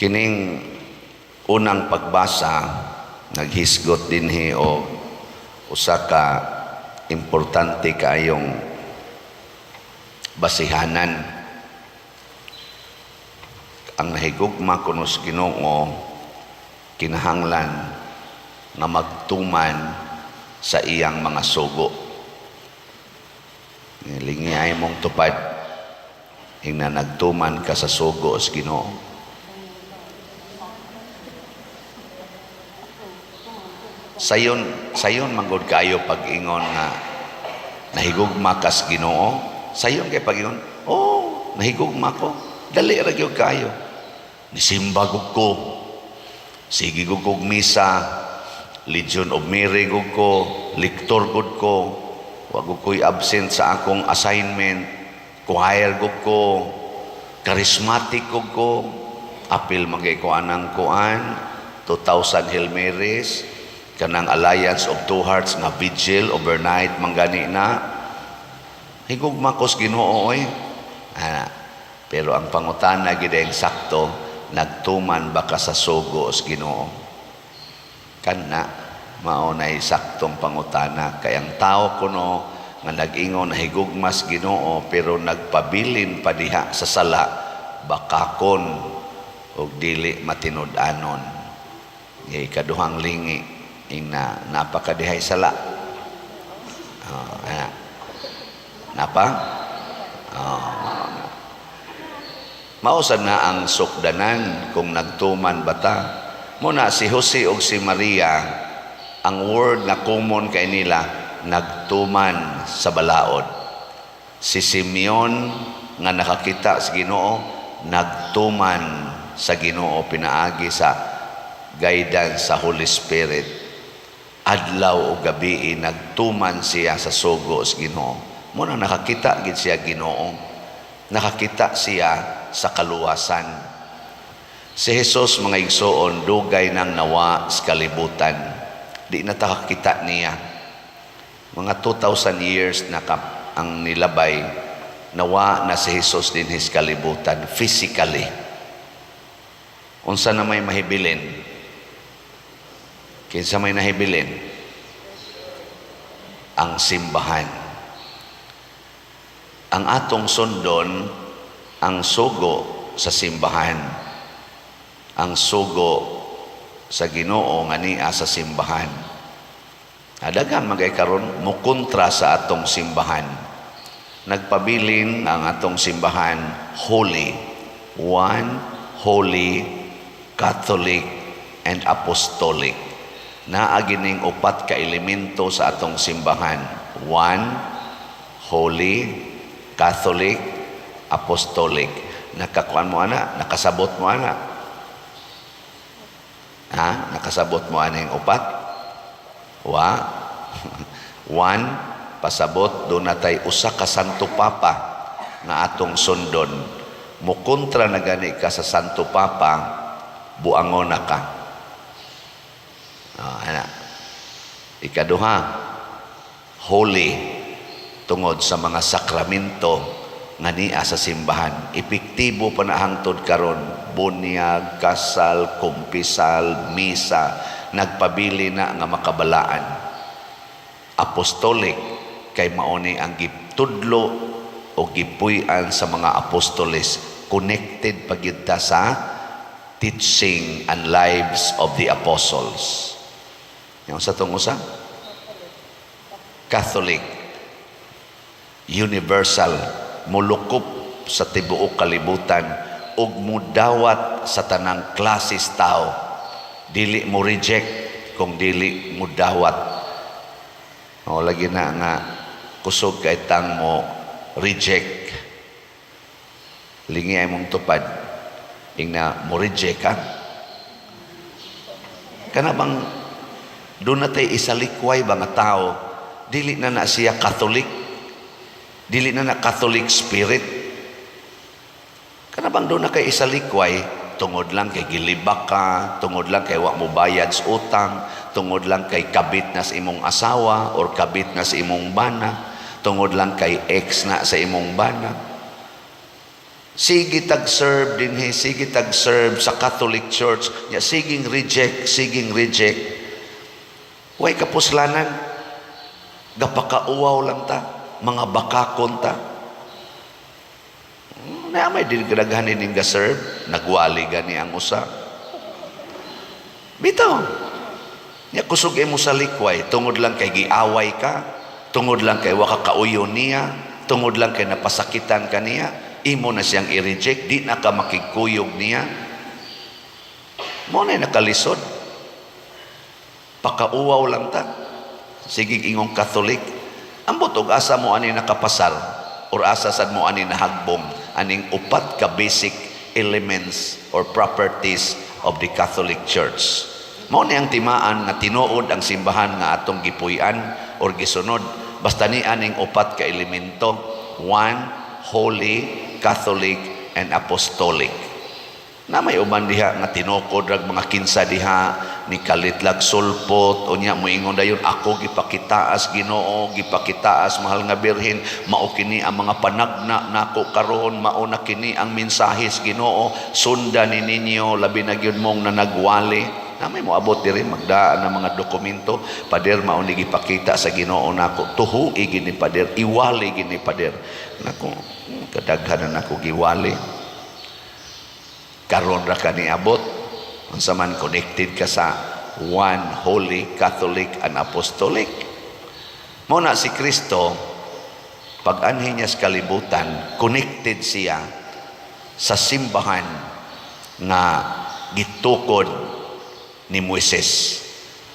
Kining unang pagbasa, naghisgot dinhi o usa ka importante kaayong basihanan. Ang nahigugma kuno sa Ginoo kinahanglan nga magtuman sa iyang mga sugo. Lingiay mong tupad ing na nagtuman ka sa sugo sa Ginoo. Sayon manggod kayo pag-ingon nga nahigugma ka sa Ginoo. Sayon kay pag-ingon, nahigugma ko. Dali ra gyud kayo. Nisimba gud ko. Sige gud kog misa, Legion of Mary gud ko, liktor gud ko. Wa gud ko'y absent sa akong assignment. Choir gud ko, charismatic gud ko. Apil magay ko anang kuan, 2,000 Hail Marys, kanang Alliance of Two Hearts nga vigil overnight manggani na. Higugma ko sa Ginoo oy. Pero ang pangutana gid ang sakto, nagtuman ba ka sa sugo sa Ginoo? Kana mao nay saktong pangutana kay ang tao kuno nga nag-ingon na higugma sa Ginoo pero nagpabilin pa diha sa sala, bakakon og dili matinud-anon. Ikaduhang lingi ing napakadihay sala. Napa? Mausad na ang sukdanan kung nagtuman bata. Muna si Jose o si Maria, ang word na common kay nila, nagtuman sa balaod. Si Simeon nga nakakita sa Ginoo, nagtuman sa Ginoo pinaagi sa guidance sa Holy Spirit. Adlaw o gabi nagtuman siya sa sugo sa Ginoo. Muna nakakita gid siya Ginoo. Nakakita siya sa kaluwasan. Si Jesus mga igsoon dugay nang nawa sa kalibutan. Di natakakita niya. Mga 2,000 years na ang nilabay, nawa na si Jesus din his kalibutan physically. Unsa na may mahibilin? Kinsa may nahibilin? Ang simbahan. Ang atong sundon, ang sugo sa simbahan. Ang sugo sa Ginoo nga niya sa simbahan. Dagan magay karon mukontra sa atong simbahan. Nagpabilin ang atong simbahan holy. One, holy, Catholic, and apostolic. Naagining upat ka elemento sa atong simbahan. One, holy, Catholic, apostolic. Nakakuan mo ana, nakasabot mo ana. Nakasabot mo ana yung upat? One, pasabot do natay usa ka Santo Papa nga atong sundon. Mukontra na gani ka sa Santo Papa, buangon na ka. Ikaduha, holy, tungod sa mga sakramento nga niya sa simbahan. Epektibo pa na hangtod karon, bunyag, kasal, kumpisal, misa, nagpabili na nga makabalaan. Apostolic, kay mauni ang gitudlo o gipuy-an sa mga apostoles, connected pagyudta sa teaching and lives of the apostles. Yung sa itong usa? Catholic, universal, mulukop sa tibuok kalibutan ug mudawat sa tanang klases tao. Dili mo reject kung dili mo dawat. Lagi na nga kusog kay tang mo reject. Lingi ay mong tupad ing na mo reject ka. Kana bang doon natay isalikway ba nga tao, dili na siya Catholic, dili na Catholic spirit. Kana bang doon na kay isalikway, tungod lang kay gilibak ka, tungod lang kay wa mo bayad sa utang, tungod lang kay kabit na sa imong asawa or kabit na sa imong bana, tungod lang kay ex na sa imong bana. Sige tag-serve din, sige tag-serve sa Catholic Church. Ya, siging reject. Way kapuslanan. Gapakauwaw lang ta. Mga bakakon ta. Na may dinaghanin ng ga-serve. Nagwali gani ang usa. Bitaw. Ya, kusog mo sa likway. Tungod lang kay giaway ka. Tungod lang kay wakakauyo niya. Tungod lang kay napasakitan ka niya. Imo na siyang i-reject. Di na ka makikuyog niya. Mo na nakalisod. Pakauwaw lang ta. Sige ingong Catholic. Ambot og asa mo ani nakapasar. Or asa sad mo ani nahagbong. Aning upat ka basic elements or properties of the Catholic Church. Mao ni ang timaan nga tinuod ang simbahan nga atong gipuy-an or gisunod basta ni aning upat ka elemento: one, holy, Catholic, and apostolic. Na may uban diha nga tinukod rag mga kinsa diha ni kalitlag sulpot unya moingon dayon ako gipakitaas Ginoo, gipakitaas mahal nga birhen, mao kini ang mga panagna nako karon, mao na kini ang mensahis Ginoo, sundan ni ninyo labi na gyud mong nanagwali. Na may moabot diri magdaan ng mga dokumento, pader mao ni gipakita sa Ginoo nako, tuhui gini pader, iwali gini pader. Nako kadaghanan nako giwali. Karon ra kani abot unsa man connected ka sa one, holy, Catholic, and apostolic. Mao na si Kristo pag anhi niya sa kalibutan, connected siya sa simbahan nga gitukod ni Moises.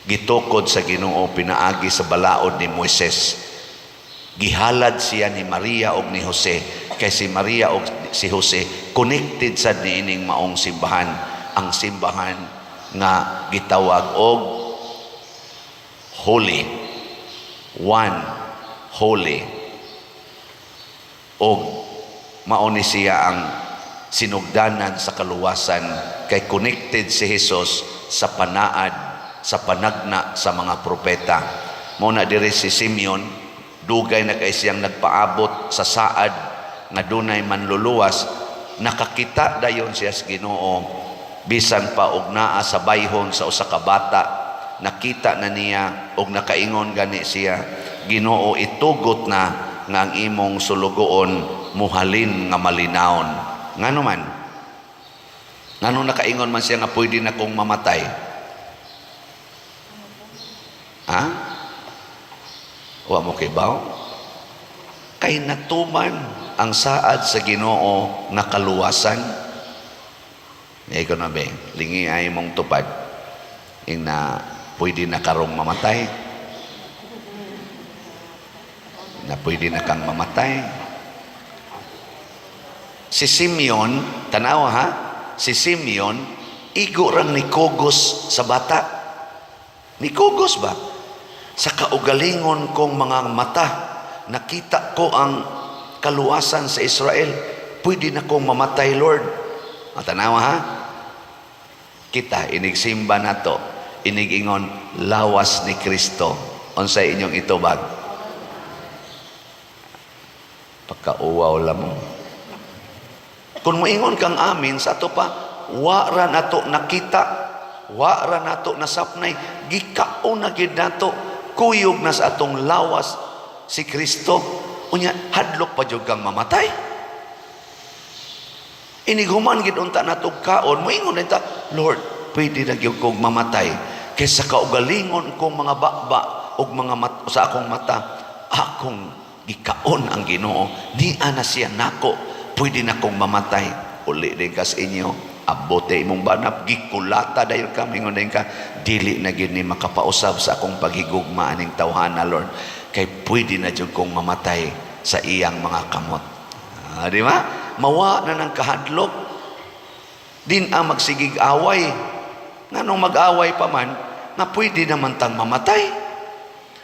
Gitukod sa Ginoo pinaagi sa balaod ni Moises. Gihalad siya ni Maria og ni Jose, kay si Maria og si Jose connected sa niining maong simbahan, ang simbahan nga gitawag og holy, one, holy. Og mao ni siya ang sinugdanan sa kaluwasan, kay connected si Jesus sa panaad, sa panagna sa mga propeta. Muna diri si Simeon, dugay na kay siyang nagpaabot sa saad nga dunay manluluwas, nakakita dayon siya sa Ginoo bisan pa og naa sa bayhon sa usa ka bata. Nakita na niya og nakaingon gani siya, Ginoo, itugot na nga ang imong sulugoon muhalin nga malinawon. Ngano man? Ngano nakaingon man siya nga pwede na kong mamatay? Ha? Wa mo kibaw? Kay natuman ang saad sa Ginoo nga kaluwasan. Ikaw na ba? Lingi ay mong tupad. Yung na pwede na karong mamatay. Na pwede na kang mamatay. Si Simeon, tanaw ha? Si Simeon, igo rang nikugos sa bata. Nikugos ba? Sa kaugalingon kong mga mata, nakita ko ang kaluwasan sa Israel. Pwede na kong mamatay, Lord. Tanaw ha? Kita, inigsimba na to. Inigingon, lawas ni Kristo. Unsay inyong itubag? Pagkauwaw lamang. Kung moingon kang amin, sa ato pa, wara nato nakita, wara nato nasapnay, gikaon na gid nato, kuyog na sa atong lawas si Kristo. Unya, hadlok pa jud kang mamatay. Iniguman gid unta nato kaon, moingon nita, Lord, pwede na gyud kong mamatay. Kaysa kaugalingon kong mga bakba og mga sa akong mata, akong gikaon ang Ginoo. Di ana siya nako. Pwede na kong mamatay. Uli din ka sa inyo. Abote imong banap. Gikulata dayon ka. Mingon din ka. Dili na yun ni makapausab sa akong paghigugma aning tawhana, Lord. Kay pwede na dyan kong mamatay sa iyang mga kamot. Di ba? Mawa na ng kahadlok. Din ang magsigig away. Nga nung mag-away pa man, nga pwede naman tang mamatay.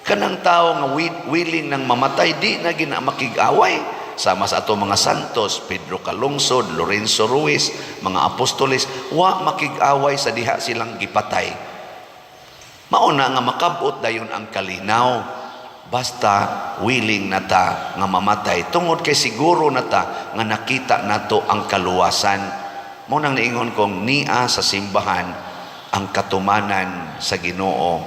Kanang tao nga willing nang mamatay, di na gina makig-away. Sama sa ato mga santos, Pedro Calungsod, Lorenzo Ruiz, mga apostoles, wa makig-away sa diha silang gipatay. Mauna nga makabot dayon ang kalinaw. basta willing na ta nga mamatay tungod kay siguro na ta nga nakita nato ang kaluwasan. Mo nang niingon kong niya sa simbahan ang katumanan sa Ginoo,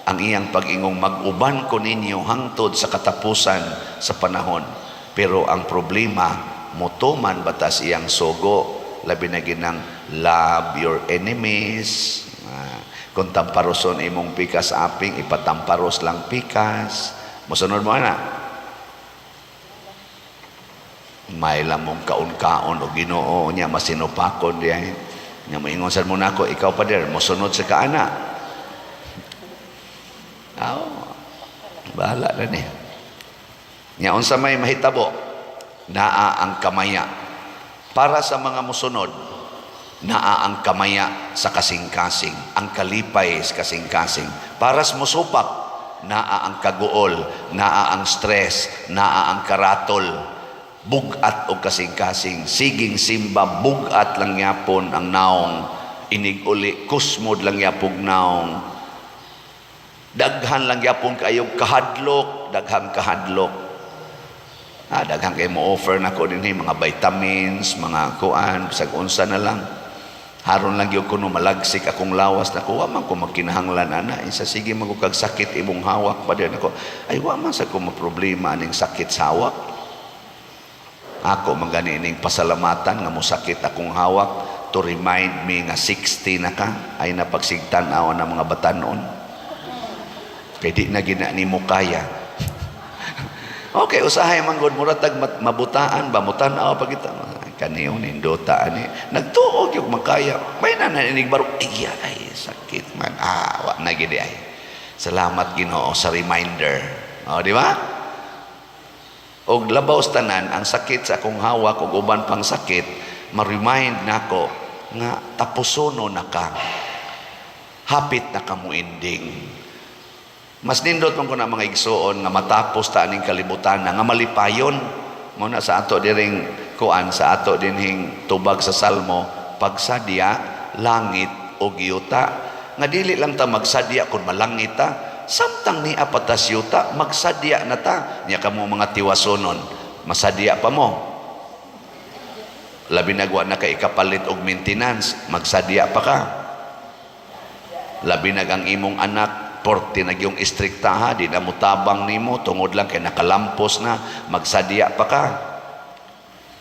ang iyang pag-ingong mag-uban ko ninyo hangtod sa katapusan sa panahon. Pero ang problema, mutuman batas iyang sugo, labi na ginang love your enemies. Kung tamparoson imong pikas aping, ipatamparos lang pikas. Musunod mo na. May lamong kaon-kaon o Ginoo niya masinupakon diya. Nya moingon sad mo nako, ikaw pa der mosunod sa kaana. Bahala na ni. Nya unsa may mahitabo, naa ang kamaya. Para sa mga musunod, naa ang kamaya sa kasing-kasing, ang kalipay sa kasing-kasing. Para sa musupak, naa ang kaguol, naa ang stress, naa ang karatol, bugat o kasing-kasing. Siging simba, bugat lang yapon ang naong, inig-uli, kusmod lang yapong naong, daghan lang yapon kayo kahadlok, daghang kahadlok. Daghang kayo mo offer na ko din mga vitamins, mga kuan, bisag unsa na lang. Haron lang yung kuno malagsik akong lawas na ko, waman ko magkinahanglan ana. Isa sige magukag sakit imong hawak pa din ako. Ay waman sa ko maproblema aning sakit sa hawak. Ako maganing pasalamatan nga mo sakit akong hawak to remind me nga 60 na ka ay napagsigtan-aw ng mga batanon. Kaya di na gina ni mo kaya. Okay, usahay man gud muratag mabutaan ba mutan-aw pag kita kaniyo nindota ani nagtuog yung makaya may naninig baro ay sakit man wa na gid ay salamat Ginoo sa reminder di ba og labaw tanan ang sakit sa akong hawak ug uban pang sakit ma-remind nako nga tapusono na ka hapit na ka mo ending. Mas nindot man ko na mga igsoon nga matapos ta aning kalibutan nga malipayon mo na sa ato diring kuan sa ato dinhing tubag sa salmo pagsadya langit og yuta nga dili lang ta magsadya kun malangit ta samtang ni apatas yuta magsadya na ta nya kamo mga tiwasonon masadya pa mo labi nagwa na kay ikapalit og maintenance magsadya pa ka labi nag ang imong anak porti na yung istriktaha, di na mutabang nimo, tungod lang kay nakalampos na, magsadya pa ka.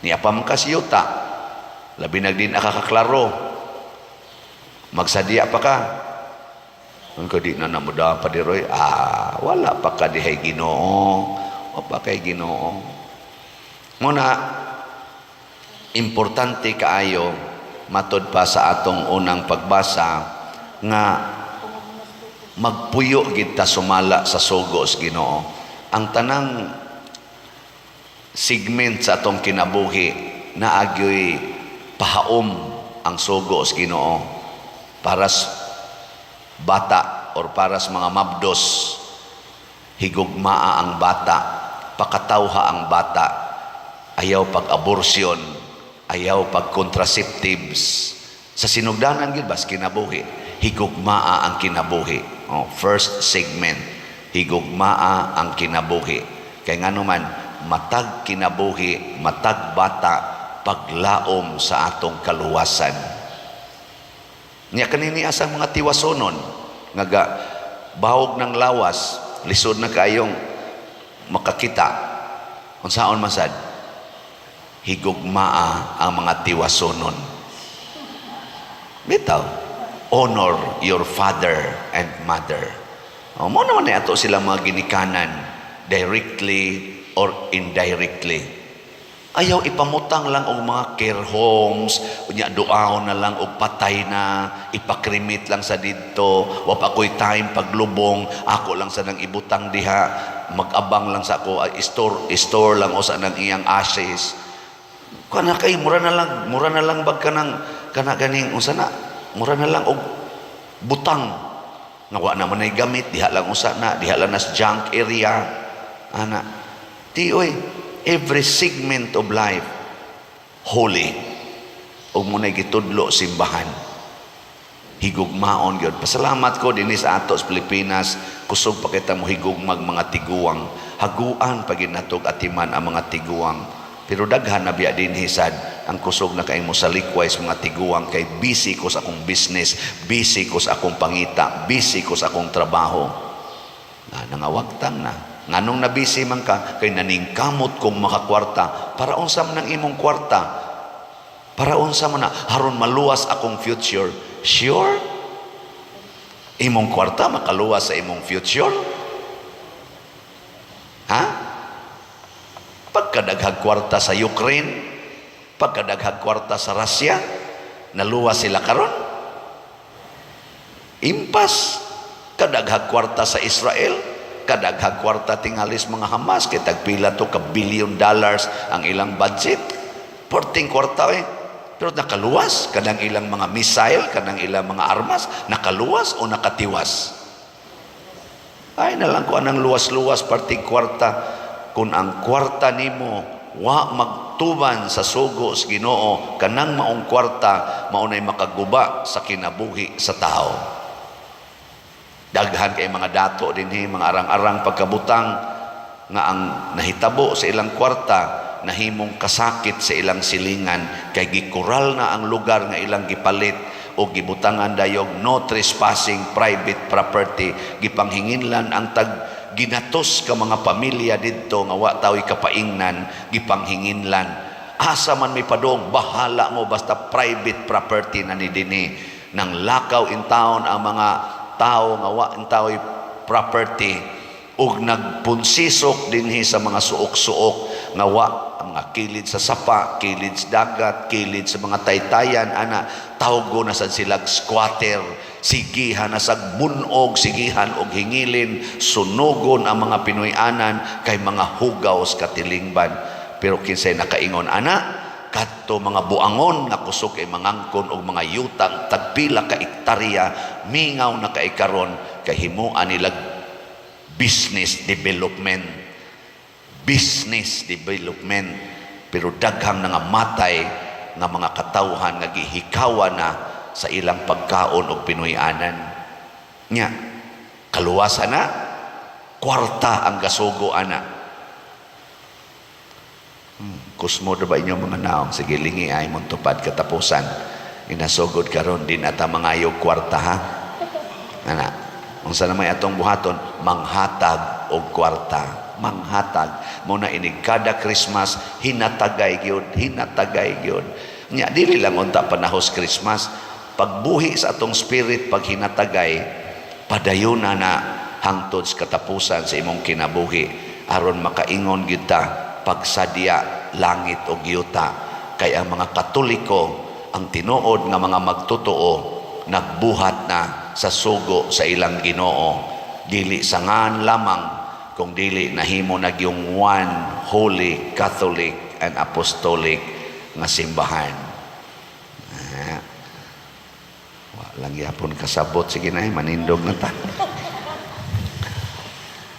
Niapam ka siyuta, labi na din nakakaklaro, magsadya pa ka. Kung di na namuda pa di Roy, wala pa ka dihay Ginoo, o pa kay Ginoo. Muna, importante kaayo, matod pa sa atong unang pagbasa, nga magpuyo kita sumala sa sugos Ginoo. Ang tanang segment sa atong kinabuhi na agyoy pahaom ang sugos Ginoo para sa bata or para sa mga mabdos, higugmaa ang bata, pakatawha ang bata, ayaw pag-abortion, ayaw pag-contraceptives. Sa sinugdanan gid bas kinabuhi, higugmaa ang kinabuhi. First segment, higugmaa ang kinabuhi. Kaya nga naman, matag kinabuhi, matag bata, paglaom sa atong kaluwasan. Niya kanini asang mga tiwasonon, nga bahog ng lawas, lisod na kayong makakita. Kung saan masad, higugmaa ang mga tiwasonon. Bitaw. Honor your father and mother. Mo naman ato sila mga ginikanan directly or indirectly. Ayaw ipamutang lang og mga care homes, unya duaw na lang og patay na, ipakrimit lang sa didto, wa pa koy time paglubong, ako lang sa nang ibutang diha, mag-abang lang sa ako, store lang o sa nang iyang ashes. Kana kay mura na lang bag kanang kana ganing unsa na mura na lang og butang nga wa naman ay gamit diha lang usa na diha lang nas junk area ana oy every segment of life holy og mo na gitudlo simbahan higugmaon gyud. Pasalamat ko dinhi sa ato sa Pilipinas, kusog pa kita mo higugmag mga tiguang. Haguan pagid natog atiman ang mga tiguang. Pero daghan na biya dinhi sad ang kusog na kay mo sa likways mga tiguang kay busy ko sa akong business, busy ko sa akong pangita, busy ko sa akong trabaho. Nangawagtang na. Nganong na busy man ka kay naningkamot kong makakwarta. Para unsa man ang imong kwarta? Para unsa man na haron maluwas akong future. Sure? Imong kwarta makaluwas sa imong future? Ha? Pagkadaghag kwarta sa Ukraine, pagkadaghag kwarta sa Russia, naluwas sila karon? Impas. Kadaghag kwarta sa Israel, kadaghag kwarta tingalis mga Hamas, kay tagpila to ka $1 billion ang ilang budget. Porting kwarta pero nakaluwas kanang ilang mga missile, kanang ilang mga armas, nakaluwas o nakatiwas. Ay nalang ko anang luwas-luwas parting kwarta. Kung ang kwarta nimo wa magtuban sa sugo sa Ginoo, kanang maong kwarta maunay makaguba sa kinabuhi sa tao. Daghan kay mga dato dinhi, mga arang-arang pagkabutang nga ang nahitabo sa ilang kwarta nahimong kasakit sa ilang silingan kay gikural na ang lugar nga ilang gipalit o gibutangan dayog no trespassing private property. Gipanghinginlan ang ginatos ka mga pamilya didto nga wa tao'y kapaingnan, gipanghinginlan. Asa man may padong, bahala mo basta private property na ni dinhi. Nang lakaw in town ang mga tao nga wa in tao'y property ug nagpunsisok dinhi sa mga suok-suok nga wa mga kilid sa sapa, kilid sa dagat, kilid sa mga taytayan, ana tawgo na sad sila squatter. Sigihan na sa bunog, sigihan og hingilin, sunugon ang mga Pinoyanan kay mga hugaw sa katilingban. Pero kinsay nakaingon ana kadto mga buangon nga kusog kay mangangkon og mga yutang tagpila ka ektarya mingaw na kay karon kay himuan nila business development, pero daghang nga matay nga mga katawhan nga gihikawa na sa ilang pagkaon og Pinoyanan. Nya kaluwasan na kwarta ang gasugo ana. Kusmo ba inyo mga naong? Sige, lingi ay mong tupad katapusan. Inasugod karon din ata mangayog kwarta ha. Ana, kung saan naman atong buhaton, manghatag og kwarta. Manghatag. Muna inig kada Christmas, hinatagay gyud. Nya, dili lang unta panahos Christmas. Pagbuhi sa atong spirit, pag hinatagay, padayon na hangtod sa katapusan sa imong kinabuhi. Aron makaingon gyud ta pagsadya langit o giyuta. Kay ang mga Katoliko, ang tinuod nga mga magtotoo, nagbuhat na sa sugo sa ilang Ginoo. Dili sa ngan lamang, kung dili nahimo na yung one holy Catholic and Apostolic nga simbahan. Walang yapon kasabot. Sige na, manindog na ta.